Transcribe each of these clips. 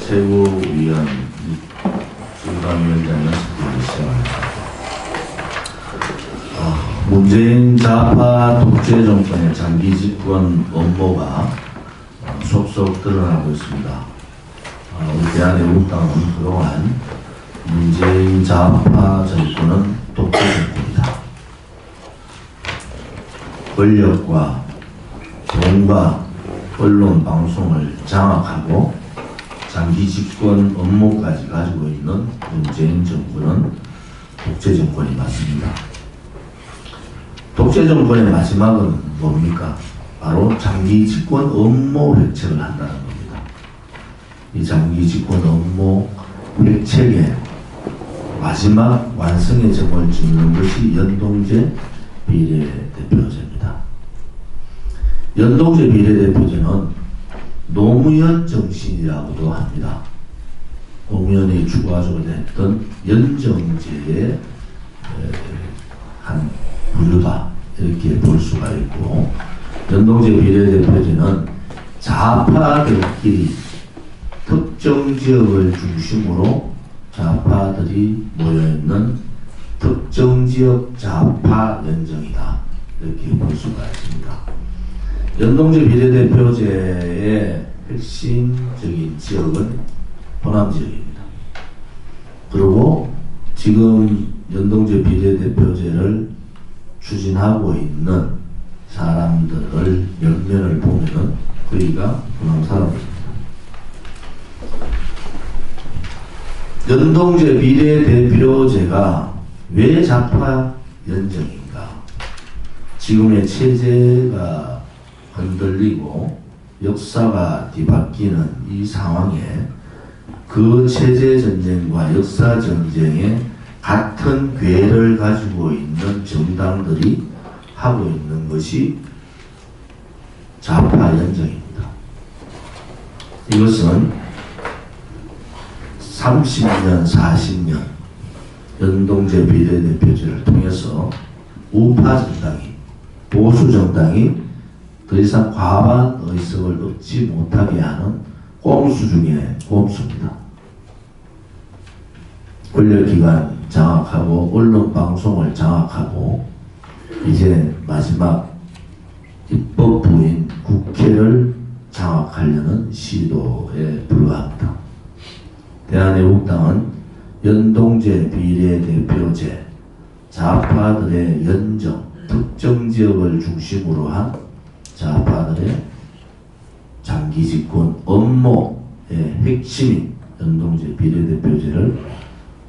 최고위원 중감위원장은 시작합니다. 문재인 좌파 독재 정권의 장기 집권 업무가 속속 드러나고 있습니다. 우리 대한애국당은 그동안 문재인 좌파 정권은 독재 정권이다. 권력과 돈과 언론 방송을 장악하고 장기 집권 업무까지 가지고 있는 문재인 정권은 독재 정권이 맞습니다. 독재 정권의 마지막은 뭡니까? 바로 장기 집권 업무 획책을 한다는 겁니다. 이 장기 집권 업무 획책의 마지막 완성의 점을 찍는 것이 연동제 비례대표제입니다. 연동제 비례대표제는 노무현 정신이라고도 합니다. 노무현이 추구하자고 했던 연정제의 한 부류다, 이렇게 볼 수가 있고, 연동제 비례대표제는 좌파들끼리 특정 지역을 중심으로 좌파들이 모여있는 특정 지역 좌파 연정이다, 이렇게 볼 수가 있습니다. 연동제 비례대표제의 핵심적인 지역은 호남 지역입니다. 그리고 지금 연동제 비례대표제를 추진하고 있는 사람들을 면면을 보면은 거의가 호남 사람들입니다. 연동제 비례대표제가 왜 좌파 연정인가? 지금의 체제가 흔들리고 역사가 뒤바뀌는 이 상황에 그 체제 전쟁과 역사 전쟁에 같은 궤를 가지고 있는 정당들이 하고 있는 것이 좌파 연정입니다. 이것은 30년, 40년 연동제 비례대표제를 통해서 우파 정당이, 보수 정당이 더 이상 과반 의석을 얻지 못하게 하는 꼼수 중에 꼼수입니다. 권력기관 장악하고 언론 방송을 장악하고 이제 마지막 입법부인 국회를 장악하려는 시도에 불과합니다. 대한애국당은 연동제 비례대표제, 좌파들의 연정, 특정 지역을 중심으로 한 좌파들의 장기 집권 업무의 핵심인 연동제 비례대표제를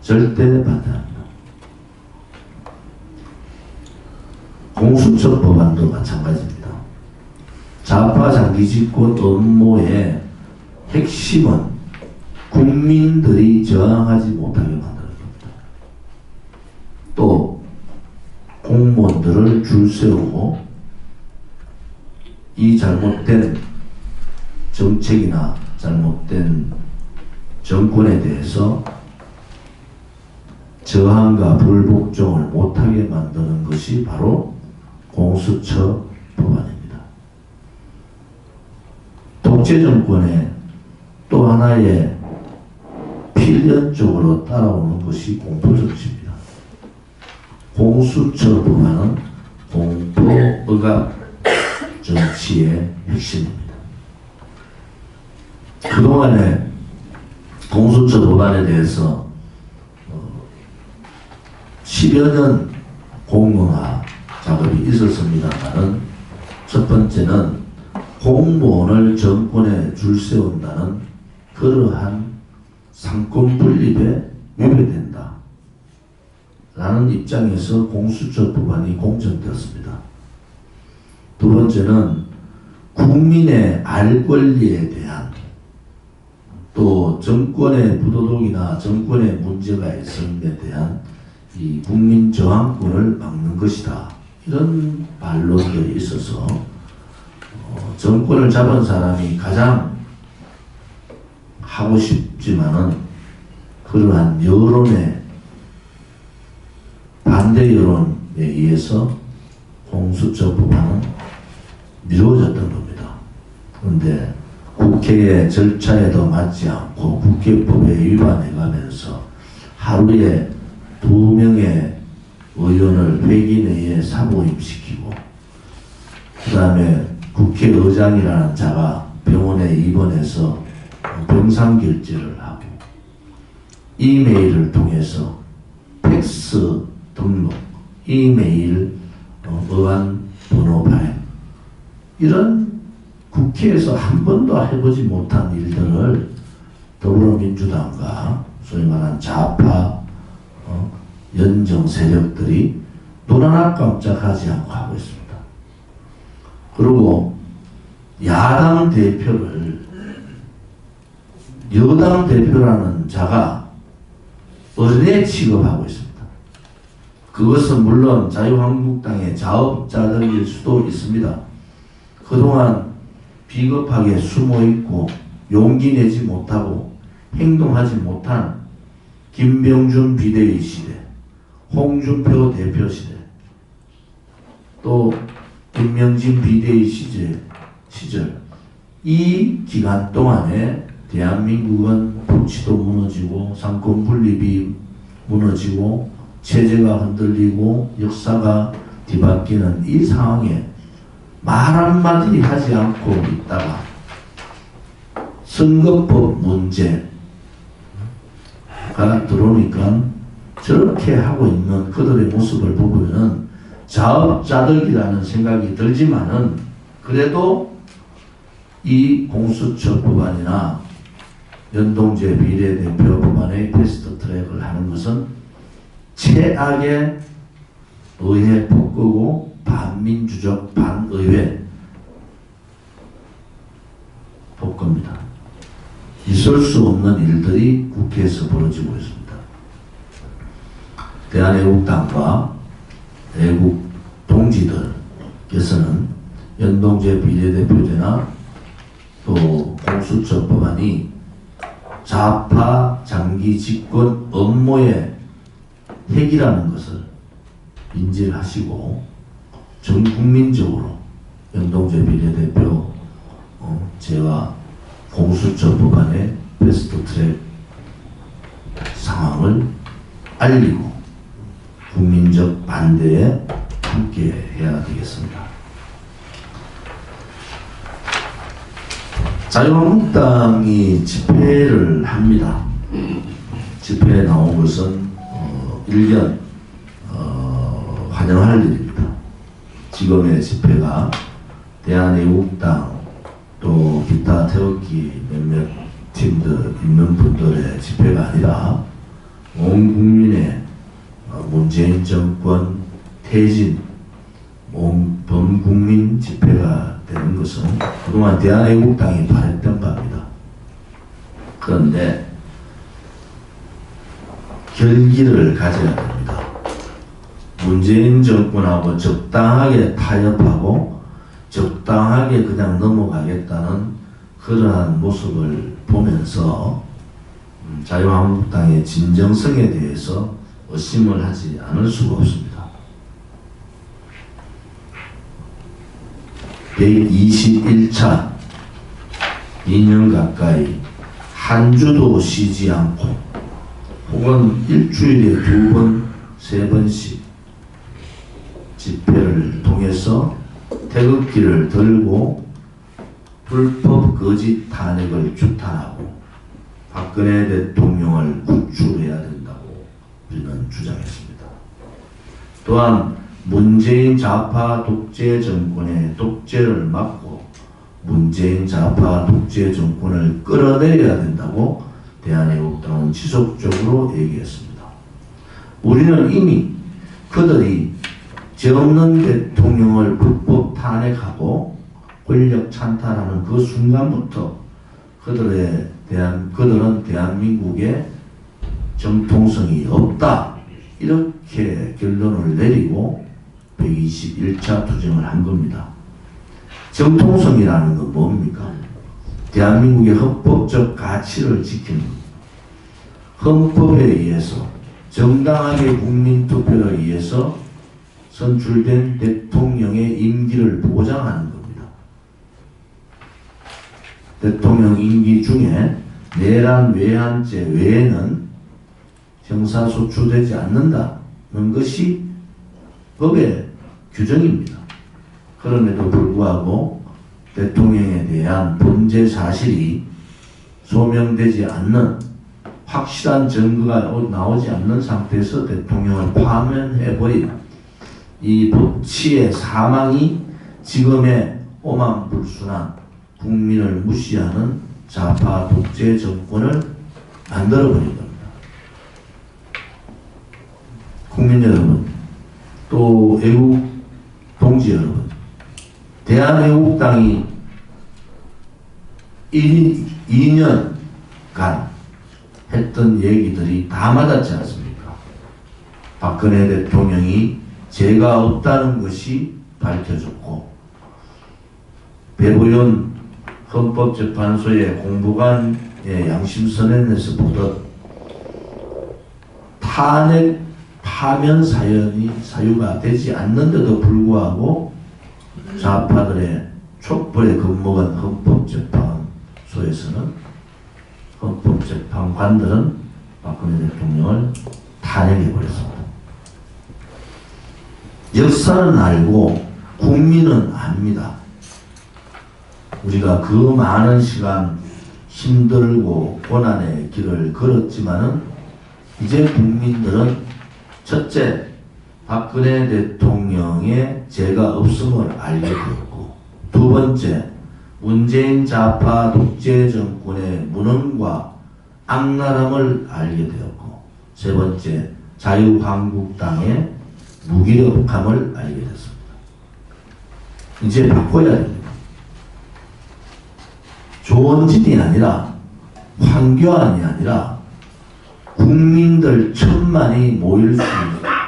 절대 반대합니다. 공수처 법안도 마찬가지입니다. 좌파 장기 집권 업무의 핵심은 국민들이 저항하지 못하게 만드는 겁니다. 또 공무원들을 줄 세우고 이 잘못된 정책이나 잘못된 정권에 대해서 저항과 불복종을 못하게 만드는 것이 바로 공수처 법안입니다. 독재 정권의 또 하나의 필연적으로 따라오는 것이 공포정치입니다. 공수처 법안은 공포의각 정치의 핵심입니다. 그동안에 공수처 법안에 대해서 10여 년 공론화 작업이 있었습니다만은, 첫 번째는 공무원을 정권에 줄 세운다는 그러한 상권 분립에 위배된다 라는 입장에서 공수처 법안이 공정되었습니다. 두 번째는 국민의 알 권리에 대한, 또 정권의 부도덕이나 정권의 문제가 있음에 대한 이 국민 저항권을 막는 것이다, 이런 반론들이 있어서 정권을 잡은 사람이 가장 하고 싶지만은 그러한 여론의 반대 여론에 의해서 공수처 법안은 미뤄졌던 겁니다. 그런데 국회의 절차에도 맞지 않고 국회법에 위반해가면서 하루에 2명의 의원을 회기 내에 사모임시키고 그 다음에 국회의장이라는 자가 병원에 입원해서 병상결제를 하고 이메일을 통해서 팩스 등록, 이메일 어안 번호 발행 이런 국회에서 한 번도 해보지 못한 일들을 더불어민주당과 소위 말하는 좌파 연정 세력들이 눈 하나 깜짝하지 않고 하고 있습니다. 그리고 야당 대표를 여당 대표라는 자가 어린애 취급하고 있습니다. 그것은 물론 자유한국당의 자업자들일 수도 있습니다. 그동안 비겁하게 숨어있고 용기 내지 못하고 행동하지 못한 김병준 비대위 시대, 홍준표 대표 시대, 또 김명진 비대위 시절 이 기간 동안에 대한민국은 법치도 무너지고 상권 분립이 무너지고 체제가 흔들리고 역사가 뒤바뀌는 이 상황에 말 한마디 하지 않고 있다가 선거법 문제가 들어오니까 저렇게 하고 있는 그들의 모습을 보면은 자업자득이라는 생각이 들지만은 그래도 이 공수처 법안이나 연동제 비례대표 법안의 패스트트랙을 하는 것은 최악의 의회 폭거고 반민주적 반의회 폭거입니다. 있을 수 없는 일들이 국회에서 벌어지고 있습니다. 대한애국당과 애국 동지들께서는 연동제 비례대표제나 또 공수처 법안이 좌파 장기 집권 업무의 핵이라는 것을 인지를 하시고 전 국민적으로 연동제 비례대표 제와 공수처 법안의 패스트트랙 상황을 알리고 국민적 반대에 함께 해야 되겠습니다. 자유한국당이 집회를 합니다. 집회에 나온 것은 일견 환영할 일입니다. 지금의 집회가 대한애국당 또 기타 태극기 몇몇 팀들 있는 분들의 집회가 아니라 온 국민의 문재인 정권 퇴진 범국민 집회가 되는 것은 그동안 대한애국당이 바랬던 바입니다. 그런데 결기를 가져야 됩니다. 문재인 정권하고 적당하게 타협하고 적당하게 그냥 넘어가겠다는 그러한 모습을 보면서 자유한국당의 진정성에 대해서 의심을 하지 않을 수가 없습니다. 121차 2년 가까이 한 주도 쉬지 않고 혹은 일주일에 2번, 3번씩 집회를 통해서 태극기를 들고 불법 거짓 탄핵을 규탄하고 박근혜 대통령을 구출해야 된다고 우리는 주장했습니다. 또한 문재인 좌파 독재 정권의 독재를 막고 문재인 좌파 독재 정권을 끌어내려야 된다고 대한애국당은 지속적으로 얘기했습니다. 우리는 이미 그들이 정는 대통령을 불법 탄핵하고 권력 찬탈하는 그 순간부터 그들은 대한민국에 정통성이 없다 이렇게 결론을 내리고 121차 투쟁을 한 겁니다. 정통성이라는 건 뭡니까? 대한민국의 헌법적 가치를 지키는 겁니다. 헌법에 의해서 정당하게 국민투표에 의해서 선출된 대통령의 임기를 보장하는 겁니다. 대통령 임기 중에 내란 외환죄 외에는 형사소추되지 않는다는 것이 법의 규정입니다. 그럼에도 불구하고 대통령에 대한 범죄 사실이 소명되지 않는 확실한 증거가 나오지 않는 상태에서 대통령을 파면해버린 이 법치의 사망이 지금의 오만불순한 국민을 무시하는 좌파 독재 정권을 만들어버린 겁니다. 국민 여러분, 또 애국 동지 여러분, 대한애국당이 2년간 했던 얘기들이 다 맞았지 않습니까? 박근혜 대통령이 죄가 없다는 것이 밝혀졌고, 배보연 헌법재판소의 공보관의 양심선언에서 보듯 탄핵 파면 사유가 되지 않는데도 불구하고 좌파들의 촛불에 겁먹은 헌법재판소에서는 헌법재판관들은 박근혜 대통령을 탄핵해버렸습니다. 역사는 알고 국민은 압니다. 우리가 그 많은 시간 힘들고 고난의 길을 걸었지만은 이제 국민들은 첫째, 박근혜 대통령의 죄가 없음을 알게 되었고, 두 번째, 문재인 좌파 독재 정권의 무능과 악랄함을 알게 되었고, 세 번째, 자유한국당의 무기력함을 알게 됐습니다. 이제 바꿔야 됩니다. 조원진이 아니라 황교안이 아니라 국민들 1000만이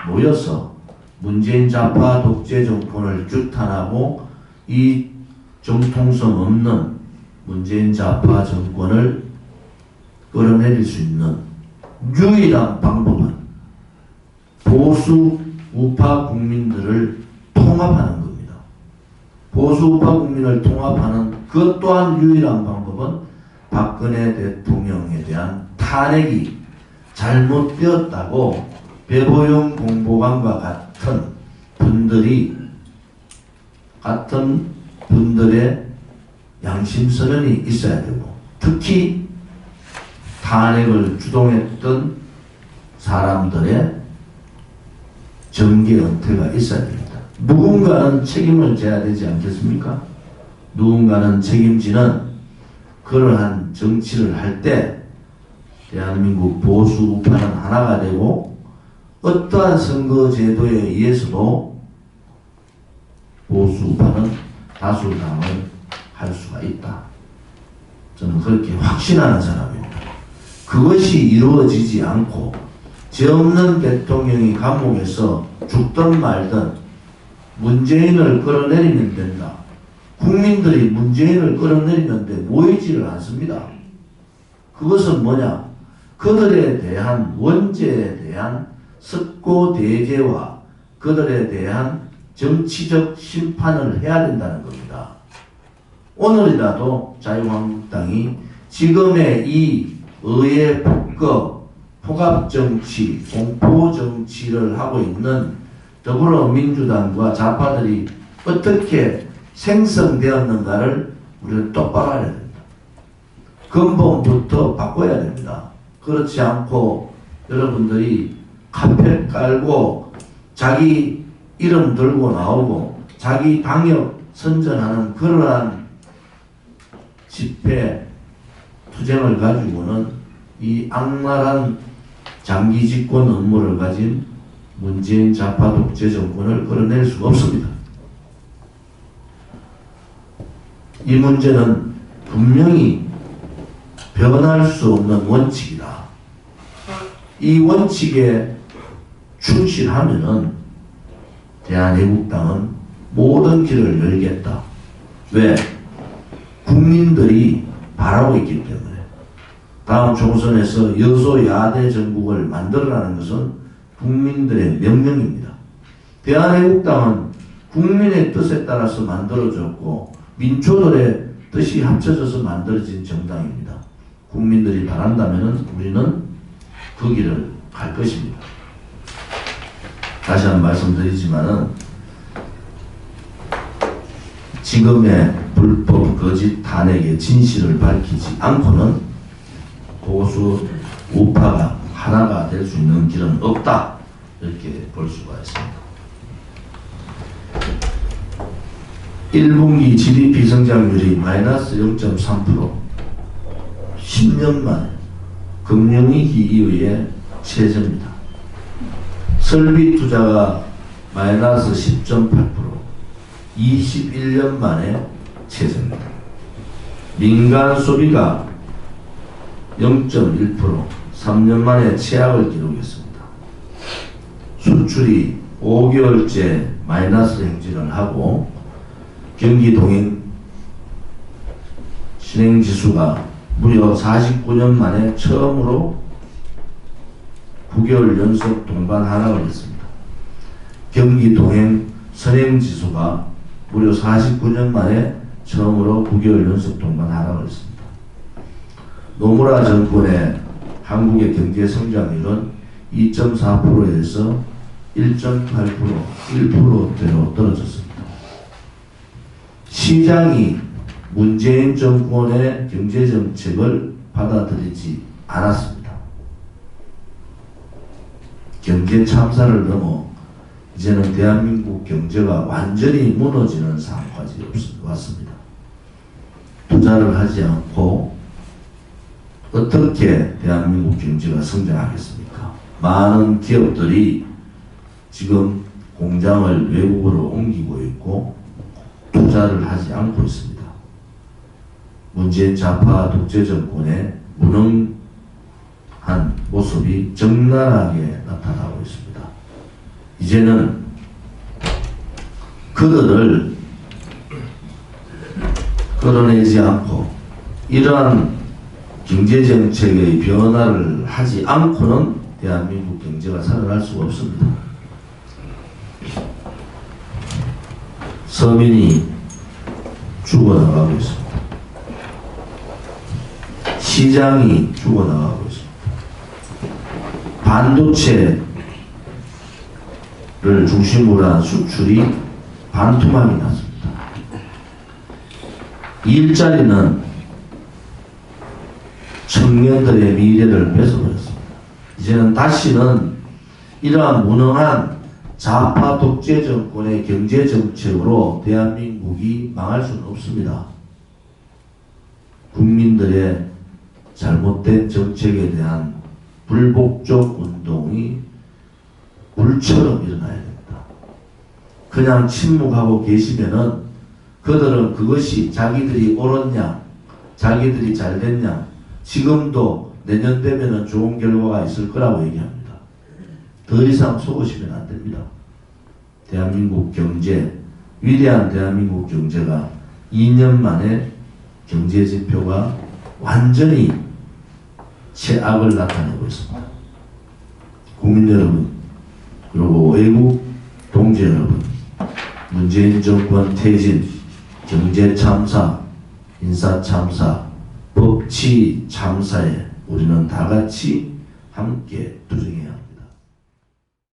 모여서 문재인 좌파 독재 정권을 규탄하고 이 정통성 없는 문재인 좌파 정권을 끌어내릴 수 있는 유일한 방법은 보수 우파 국민들을 통합하는 겁니다. 보수 우파 국민을 통합하는 그 또한 유일한 방법은 박근혜 대통령에 대한 탄핵이 잘못되었다고 배보영 공보관과 같은 분들의 양심선언이 있어야 되고, 특히 탄핵을 주동했던 사람들의 정계 은퇴가 있어야 됩니다. 누군가는 책임을 져야 되지 않겠습니까? 누군가는 책임지는 그러한 정치를 할 때 대한민국 보수 우파는 하나가 되고, 어떠한 선거제도에 의해서도 보수 우파는 다수당을 할 수가 있다. 저는 그렇게 확신하는 사람입니다. 그것이 이루어지지 않고 죄 없는 대통령이 감옥에서 죽든 말든 문재인을 끌어내리면 된다. 국민들이 문재인을 끌어내리는 데 모이지를 않습니다. 그것은 뭐냐? 그들에 대한 원죄에 대한 석고대죄와 그들에 대한 정치적 심판을 해야 된다는 겁니다. 오늘이라도 자유한국당이 지금의 이 의회 폭거, 폭압정치, 공포정치를 하고 있는 더불어민주당과 좌파들이 어떻게 생성되었는가를 우리는 똑바로 알아야 됩니다. 근본부터 바꿔야 됩니다. 그렇지 않고 여러분들이 카페 깔고 자기 이름 들고 나오고 자기 당역 선전하는 그러한 집회 투쟁을 가지고는 이 악랄한 장기 집권 업무를 가진 문재인 좌파 독재 정권을 끌어낼 수가 없습니다. 이 문제는 분명히 변할 수 없는 원칙이다. 이 원칙에 충실하면은 대한애국당은 모든 길을 열겠다. 왜? 국민들이 바라고 있기 때문에. 다음 총선에서 여소야대 정국을 만들어라는 것은 국민들의 명령입니다. 대한애국당은 국민의 뜻에 따라서 만들어졌고 민초들의 뜻이 합쳐져서 만들어진 정당입니다. 국민들이 바란다면 우리는 그 길을 갈 것입니다. 다시 한번 말씀드리지만은 지금의 불법 거짓 탄핵의 진실을 밝히지 않고는 보수 우파가 하나가 될 수 있는 길은 없다, 이렇게 볼 수가 있습니다. 1분기 GDP 성장률이 마이너스 0.3%, 10년 만에 금융위기 이후에 최저입니다. 설비 투자가 마이너스 10.8%, 21년 만에 최저입니다. 민간 소비가 0.1%, 3년 만에 최악을 기록했습니다. 수출이 5개월째 마이너스 행진을 하고 경기 동행 실행지수가 무려 49년 만에 처음으로 9개월 연속 동반 하락을 했습니다. 경기 동행 선행지수가 무려 49년 만에 처음으로 9개월 연속 동반 하락을 했습니다. 노무라 정권의 한국의 경제 성장률은 2.4%에서 1.8%, 1%대로 떨어졌습니다. 시장이 문재인 정권의 경제정책을 받아들이지 않았습니다. 경제 참사를 넘어 이제는 대한민국 경제가 완전히 무너지는 상황까지 왔습니다. 투자를 하지 않고 어떻게 대한민국 경제가 성장하겠습니까? 많은 기업들이 지금 공장을 외국으로 옮기고 있고 투자를 하지 않고 있습니다. 문재인 좌파 독재 정권의 무능한 모습이 적나라하게 나타나고 있습니다. 이제는 그들을 끌어내지 않고 이러한 경제정책의 변화를 하지 않고는 대한민국 경제가 살아날 수가 없습니다. 서민이 죽어나가고 있습니다. 시장이 죽어나가고 있습니다. 반도체를 중심으로 한 수출이 반토막이 났습니다. 일자리는 청년들의 미래를 뺏어버렸습니다. 이제는 다시는 이러한 무능한 좌파 독재 정권의 경제 정책으로 대한민국이 망할 수는 없습니다. 국민들의 잘못된 정책에 대한 불복종 운동이 불처럼 일어나야 됩니다. 그냥 침묵하고 계시면은 그들은 그것이 자기들이 옳았냐, 자기들이 잘됐냐, 지금도 내년 되면은 좋은 결과가 있을 거라고 얘기합니다. 더 이상 속으시면 안 됩니다. 대한민국 경제, 위대한 대한민국 경제가 2년 만에 경제 지표가 완전히 최악을 나타내고 있습니다. 국민 여러분, 그리고 외국 동지 여러분, 문재인 정권 퇴진, 경제 참사, 인사 참사, 법치 참사에 우리는 다 같이 함께 투쟁해야 합니다.